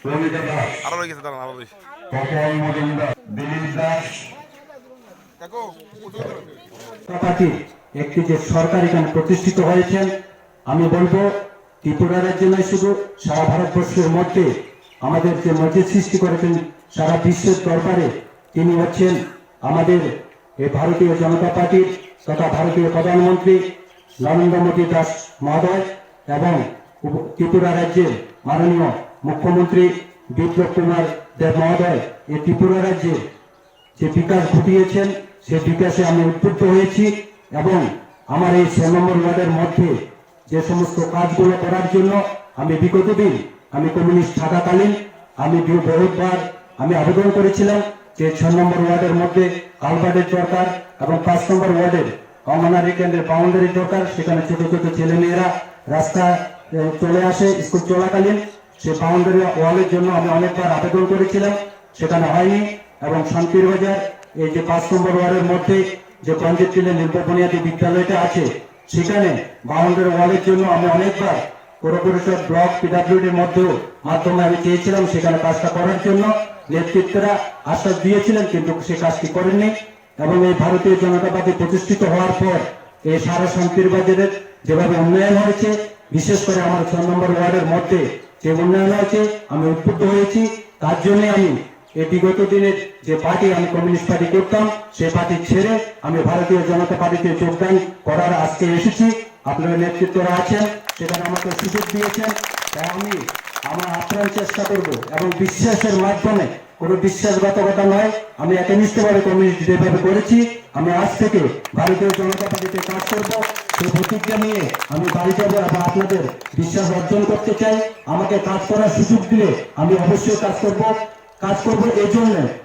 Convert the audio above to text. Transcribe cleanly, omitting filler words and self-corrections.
রবিদা দাস, আরো রয়ে গেছে দাঁড়ান আরো রয়েছে তপন মজুমদার, দিলীপ দাস। কাকু পার্টি একটি যে সরকার এখানে প্রতিষ্ঠিত হয়েছেন, আমি বলবো ত্রিপুরা রাজ্য নয়, শুধু সারা ভারতবর্ষের মধ্যে আমাদের যে মসজিদ সৃষ্টি করেছেন সারা বিশ্বের দরবারে, তিনি হচ্ছেন আমাদের এই ভারতীয় জনতা পার্টির তথা ভারতীয় প্রধানমন্ত্রী নরেন্দ্র মোদী দাস মহোদয় এবং ত্রিপুরা রাজ্যের মাননীয় মুখ্যমন্ত্রী বিপ্লব কুমার দেব মহোদয়। এই ত্রিপুরা রাজ্যে যে বিকাশ ঘটিয়েছেন সে বিকাশে আমি উদ্বুদ্ধ হয়েছি এবং আমার এই 6 নম্বর ওয়ার্ডের মধ্যে যে সমস্ত কাজগুলো করার জন্য আমি বিগত দিন আমি কমিউনিস্ট থাকাকালীন আমি বহুবার আমি আবেদন করেছিলাম যে 6 নম্বর ওয়ার্ডের মধ্যে কালভার্টের দরকার এবং 5 নম্বর ওয়ার্ডের অঙ্গনারী কেন্দ্রের বাউন্ডারি দরকার। সেখানে ছোট ছোট ছেলেমেয়েরা রাস্তা চলে আসে স্কুল চলাকালীন, সে বাউন্ডারি ওয়ালের জন্য আমি অনেকবার আবেদন করেছিলাম, সেখানে হয়নি। এবং শান্তির বাজার এই যে 5 নম্বর ওয়ার্ডের মধ্যে যে পঞ্চায়েত নির্বাচনী বিদ্যালয়টা আছে সেখানে বাউন্ডারি ওয়ালের জন্য আমি অনেকবার কর্পোরেশন ব্লক পিডব্লিউডির মাধ্যমে আমি চেয়েছিলাম সেখানে কাজটা করার জন্য। নেতৃত্বরা আশ্বাস দিয়েছিলেন কিন্তু সে কাজটি করেননি। এবং এই ভারতীয় জনতা পার্টি প্রতিষ্ঠিত হওয়ার পর এই সারা শান্তির বাজারের যেভাবে উন্নয়ন হয়েছে, বিশেষ করে আমার 6 নম্বর ওয়ার্ডের মধ্যে যে উন্নয়ন হয়েছে আমি উদ্বুদ্ধ হয়েছি। তার জন্য আমি এই বিগত দিনের যে পার্টি আমি কমিউনিস্ট পার্টি করতাম সেই পার্টি ছেড়ে আমি ভারতীয় জনতা পার্টিতে যোগদান করার আজকে এসেছি। আপনারা নেতৃত্বরা আছেন, সেখানে আমাকে সুযোগ দিয়েছেন, তাই আমি আমার আপ্রাণ চেষ্টা করব এবং বিশ্বাসের মাধ্যমে, কোনো বিশ্বাসঘাতকতা নয়, আমি একনিষ্ঠভাবে কমিউনিস্ট যেভাবে করেছি আমি আজ থেকে ভারতীয় জনতা পার্টিতে কাজ করব। সেই প্রতিজ্ঞা নিয়ে আমি বাড়ি যাবো এবং আপনাদের বিশ্বাস অর্জন করতে চাই। আমাকে কাজ করার সুযোগ দিলে আমি অবশ্যই কাজ করব এই জন্য